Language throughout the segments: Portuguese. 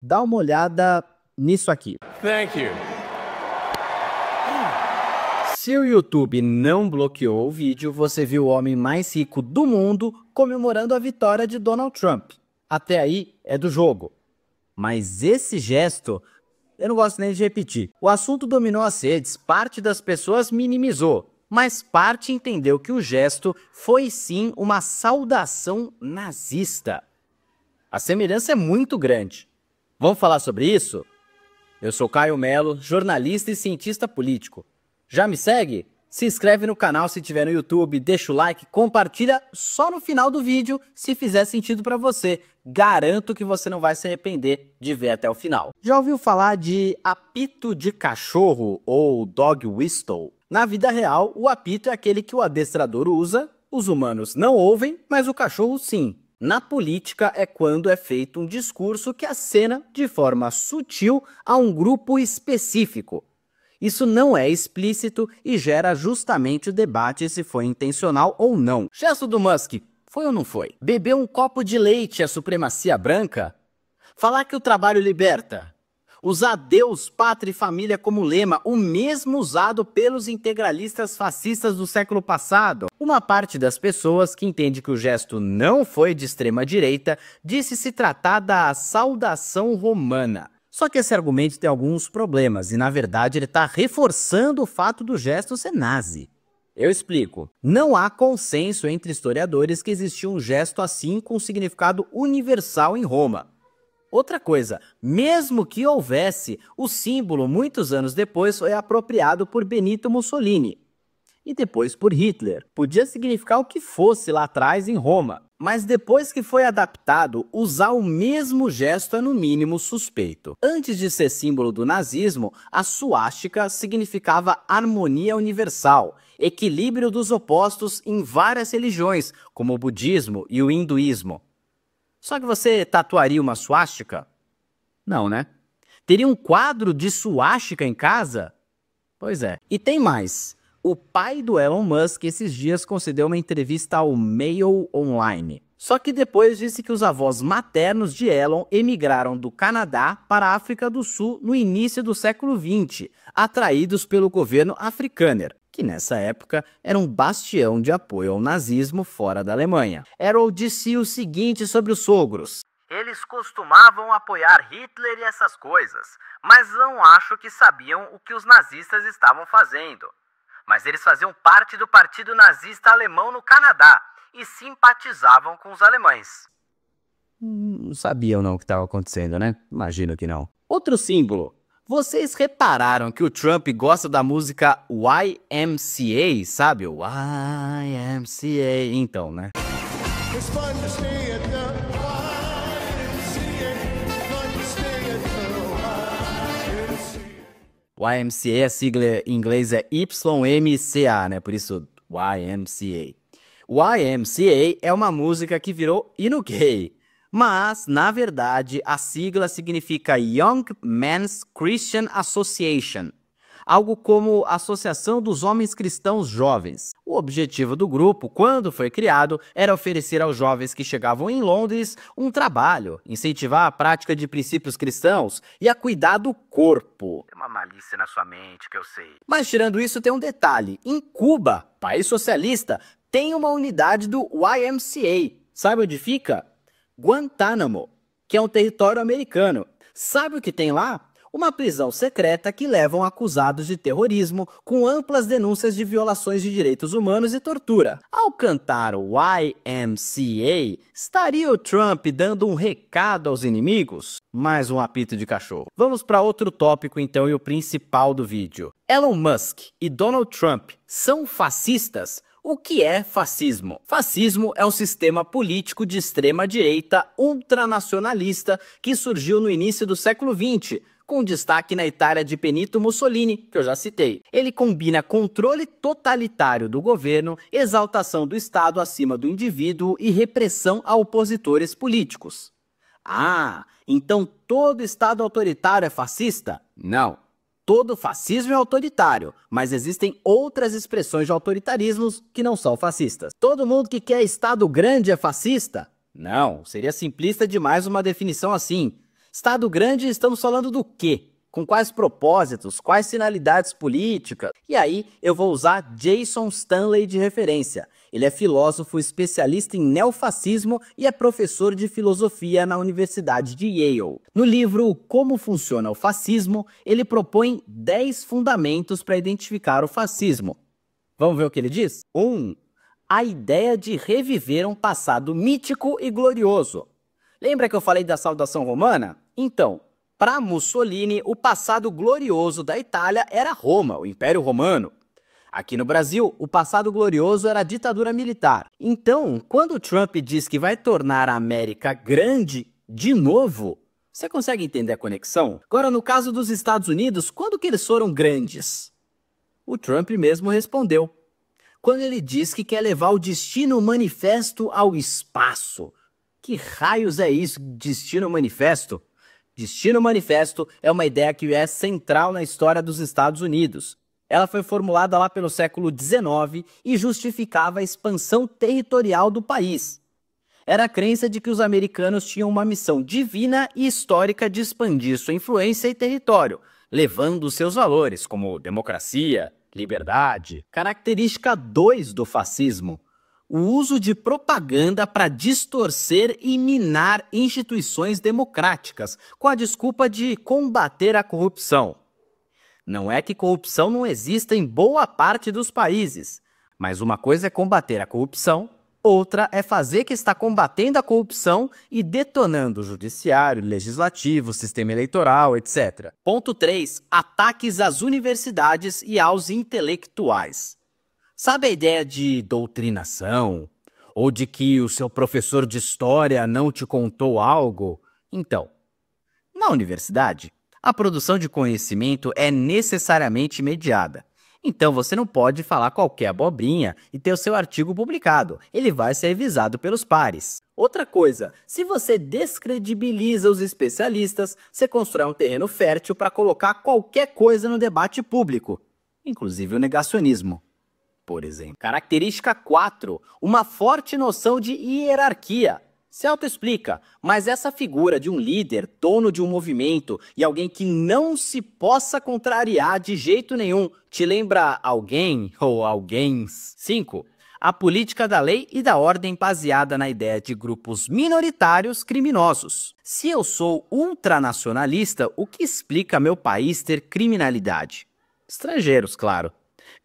Dá uma olhada nisso aqui. Thank you. Se o YouTube não bloqueou o vídeo, você viu o homem mais rico do mundo comemorando a vitória de Donald Trump. Até aí é do jogo. Mas esse gesto, eu não gosto nem de repetir. O assunto dominou as redes, parte das pessoas minimizou, mas parte entendeu que o gesto foi sim uma saudação nazista. A semelhança é muito grande. Vamos falar sobre isso? Eu sou Caio Melo, jornalista e cientista político. Já me segue? Se inscreve no canal se tiver no YouTube, deixa o like, compartilha só no final do vídeo se fizer sentido para você. Garanto que você não vai se arrepender de ver até o final. Já ouviu falar de apito de cachorro ou dog whistle? Na vida real, o apito é aquele que o adestrador usa, os humanos não ouvem, mas o cachorro sim. Na política é quando é feito um discurso que acena de forma sutil a um grupo específico. Isso não é explícito e gera justamente o debate se foi intencional ou não. Gesto do Musk, foi ou não foi? Beber um copo de leite é supremacia branca? Falar que o trabalho liberta? Usar Deus, pátria e família como lema, o mesmo usado pelos integralistas fascistas do século passado? Uma parte das pessoas que entende que o gesto não foi de extrema direita disse se tratar da saudação romana. Só que esse argumento tem alguns problemas e, na verdade, ele está reforçando o fato do gesto ser nazi. Eu explico. Não há consenso entre historiadores que existia um gesto assim com significado universal em Roma. Outra coisa, mesmo que houvesse, o símbolo, muitos anos depois, foi apropriado por Benito Mussolini. E depois por Hitler. Podia significar o que fosse lá atrás em Roma. Mas depois que foi adaptado, usar o mesmo gesto é no mínimo suspeito. Antes de ser símbolo do nazismo, a suástica significava harmonia universal, equilíbrio dos opostos em várias religiões, como o budismo e o hinduísmo. Só que você tatuaria uma suástica? Não, né? Teria um quadro de suástica em casa? Pois é. E tem mais. O pai do Elon Musk esses dias concedeu uma entrevista ao Mail Online. Só que depois disse que os avós maternos de Elon emigraram do Canadá para a África do Sul no início do século XX, atraídos pelo governo africâner, que nessa época era um bastião de apoio ao nazismo fora da Alemanha. Errol disse o seguinte sobre os sogros: eles costumavam apoiar Hitler e essas coisas, mas não acho que sabiam o que os nazistas estavam fazendo. Mas eles faziam parte do Partido Nazista Alemão no Canadá e simpatizavam com os alemães. Não sabiam não o que estava acontecendo, né? Imagino que não. Outro símbolo. Vocês repararam que o Trump gosta da música YMCA, sabe? O YMCA, então, né? YMCA, a sigla em inglês é YMCA, né? Por isso, YMCA. YMCA é uma música que virou hino gay, mas, na verdade, a sigla significa Young Men's Christian Association, algo como Associação dos Homens Cristãos Jovens. O objetivo do grupo, quando foi criado, era oferecer aos jovens que chegavam em Londres um trabalho, incentivar a prática de princípios cristãos e a cuidar do corpo. Tem uma malícia na sua mente que eu sei. Mas tirando isso, tem um detalhe. Em Cuba, país socialista, tem uma unidade do YMCA. Sabe onde fica? Guantánamo, que é um território americano. Sabe o que tem lá? Uma prisão secreta que levam acusados de terrorismo com amplas denúncias de violações de direitos humanos e tortura. Ao cantar o YMCA, estaria o Trump dando um recado aos inimigos? Mais um apito de cachorro. Vamos para outro tópico então e o principal do vídeo. Elon Musk e Donald Trump são fascistas? O que é fascismo? Fascismo é um sistema político de extrema-direita ultranacionalista que surgiu no início do século XX, com destaque na Itália de Benito Mussolini, que eu já citei. Ele combina controle totalitário do governo, exaltação do Estado acima do indivíduo e repressão a opositores políticos. Ah, então todo Estado autoritário é fascista? Não. Todo fascismo é autoritário, mas existem outras expressões de autoritarismos que não são fascistas. Todo mundo que quer Estado grande é fascista? Não, seria simplista demais uma definição assim. Estado grande, estamos falando do quê? Com quais propósitos, quais finalidades políticas? E aí eu vou usar Jason Stanley de referência. Ele é filósofo especialista em neofascismo e é professor de filosofia na Universidade de Yale. No livro Como Funciona o Fascismo, ele propõe 10 fundamentos para identificar o fascismo. Vamos ver o que ele diz? 1. A ideia de reviver um passado mítico e glorioso. Lembra que eu falei da saudação romana? Então, para Mussolini, o passado glorioso da Itália era Roma, o Império Romano. Aqui no Brasil, o passado glorioso era a ditadura militar. Então, quando Trump diz que vai tornar a América grande de novo, você consegue entender a conexão? Agora, no caso dos Estados Unidos, quando que eles foram grandes? O Trump mesmo respondeu. Quando ele diz que quer levar o Destino Manifesto ao espaço. Que raios é isso, Destino Manifesto? Destino Manifesto é uma ideia que é central na história dos Estados Unidos. Ela foi formulada lá pelo século XIX e justificava a expansão territorial do país. Era a crença de que os americanos tinham uma missão divina e histórica de expandir sua influência e território, levando seus valores, como democracia, liberdade. Característica 2 do fascismo: o uso de propaganda para distorcer e minar instituições democráticas, com a desculpa de combater a corrupção. Não é que corrupção não exista em boa parte dos países, mas uma coisa é combater a corrupção, outra é fazer que está combatendo a corrupção e detonando o judiciário, legislativo, sistema eleitoral, etc. Ponto 3. Ataques às universidades e aos intelectuais. Sabe a ideia de doutrinação? Ou de que o seu professor de história não te contou algo? Então, na universidade, a produção de conhecimento é necessariamente mediada. Então você não pode falar qualquer abobrinha e ter o seu artigo publicado. Ele vai ser revisado pelos pares. Outra coisa, se você descredibiliza os especialistas, você constrói um terreno fértil para colocar qualquer coisa no debate público, inclusive o negacionismo, por exemplo. Característica 4. Uma forte noção de hierarquia. Se autoexplica, mas essa figura de um líder, dono de um movimento e alguém que não se possa contrariar de jeito nenhum, te lembra alguém ou alguéms? 5. A política da lei e da ordem baseada na ideia de grupos minoritários criminosos. Se eu sou ultranacionalista, o que explica meu país ter criminalidade? Estrangeiros, claro.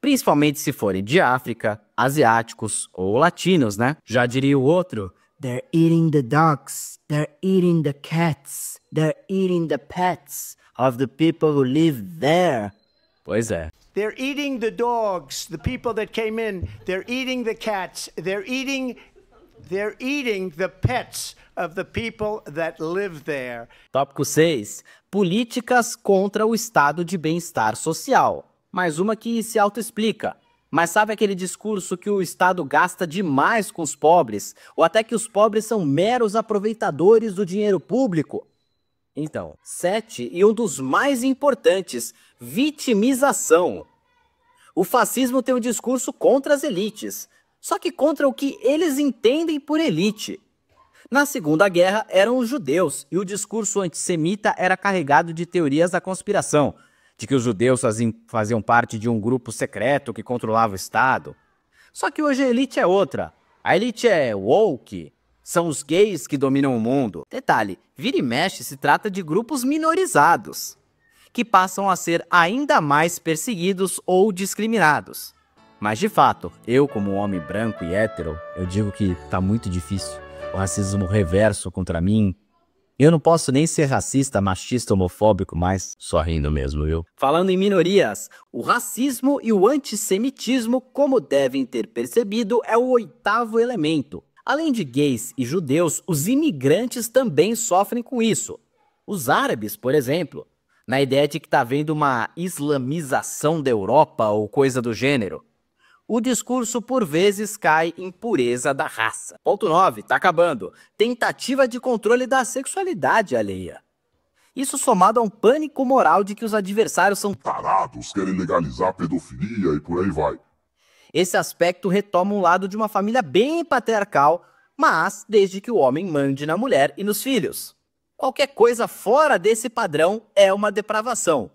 Principalmente se forem de África, asiáticos ou latinos, né? Já diria o outro: they're eating the dogs, they're eating the cats, they're eating the pets of the people who live there. Pois é. They're eating the dogs, the people that came in, they're eating the cats, they're eating the pets of the people that live there. Tópico 6. Políticas contra o estado de bem-estar social. Mais uma que se autoexplica. Mas sabe aquele discurso que o Estado gasta demais com os pobres? Ou até que os pobres são meros aproveitadores do dinheiro público? Então, 7. E um dos mais importantes, vitimização. O fascismo tem um discurso contra as elites, só que contra o que eles entendem por elite. Na Segunda Guerra eram os judeus, e o discurso antissemita era carregado de teorias da conspiração, de que os judeus faziam parte de um grupo secreto que controlava o Estado. Só que hoje a elite é outra. A elite é woke, são os gays que dominam o mundo. Detalhe, vira e mexe se trata de grupos minorizados, que passam a ser ainda mais perseguidos ou discriminados. Mas de fato, eu como homem branco e hétero, eu digo que tá muito difícil. O racismo reverso contra mim. Eu não posso nem ser racista, machista, homofóbico mais, só rindo mesmo, viu? Falando em minorias, o racismo e o antissemitismo, como devem ter percebido, é o 8º elemento. Além de gays e judeus, os imigrantes também sofrem com isso. Os árabes, por exemplo, na ideia de que está havendo uma islamização da Europa ou coisa do gênero. O discurso, por vezes, cai em pureza da raça. Ponto 9, tá acabando. Tentativa de controle da sexualidade alheia. Isso somado a um pânico moral de que os adversários são tarados, querem legalizar a pedofilia e por aí vai. Esse aspecto retoma um lado de uma família bem patriarcal, mas desde que o homem mande na mulher e nos filhos. Qualquer coisa fora desse padrão é uma depravação.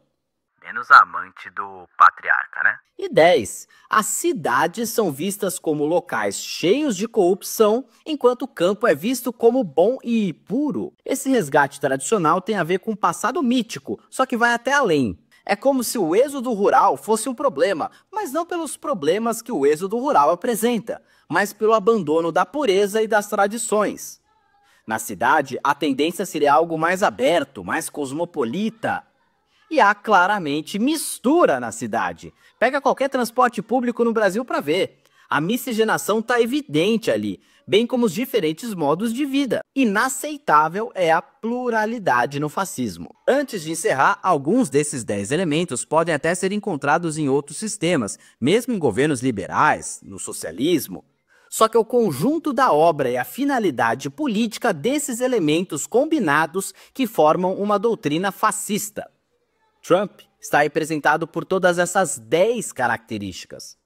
Menos amante do patriarca, né? E 10. As cidades são vistas como locais cheios de corrupção, enquanto o campo é visto como bom e puro. Esse resgate tradicional tem a ver com o passado mítico, só que vai até além. É como se o êxodo rural fosse um problema, mas não pelos problemas que o êxodo rural apresenta, mas pelo abandono da pureza e das tradições. Na cidade, a tendência seria algo mais aberto, mais cosmopolita. E há claramente mistura na cidade. Pega qualquer transporte público no Brasil para ver. A miscigenação está evidente ali, bem como os diferentes modos de vida. Inaceitável é a pluralidade no fascismo. Antes de encerrar, alguns desses 10 elementos podem até ser encontrados em outros sistemas, mesmo em governos liberais, no socialismo. Só que é o conjunto da obra e a finalidade política desses elementos combinados que formam uma doutrina fascista. Trump está representado por todas essas 10 características.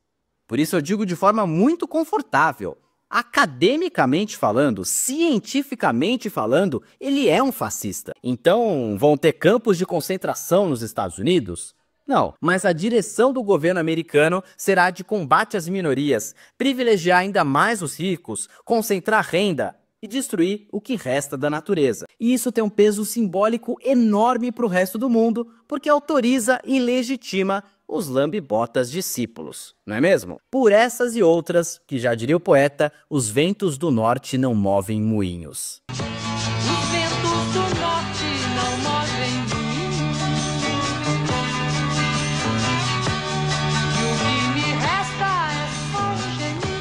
Por isso eu digo de forma muito confortável. Academicamente falando, cientificamente falando, ele é um fascista. Então, vão ter campos de concentração nos Estados Unidos? Não, mas a direção do governo americano será de combate às minorias, privilegiar ainda mais os ricos, concentrar renda e destruir o que resta da natureza. E isso tem um peso simbólico enorme para o resto do mundo, porque autoriza e legitima os lambe-botas discípulos, não é mesmo? Por essas e outras, que já diria o poeta, os ventos do norte não movem moinhos. Os ventos do norte não movem moinhos. E o que me resta é só um gemido.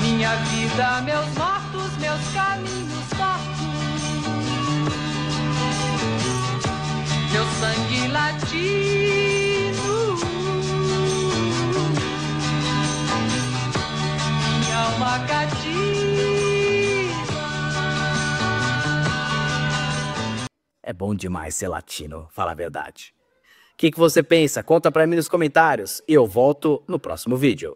Minha vida, meus mortos, meus caminhos fartos. Meu sangue latino. Minha alma cativa. É bom demais ser latino, fala a verdade. O que você pensa? Conta pra mim nos comentários e eu volto no próximo vídeo.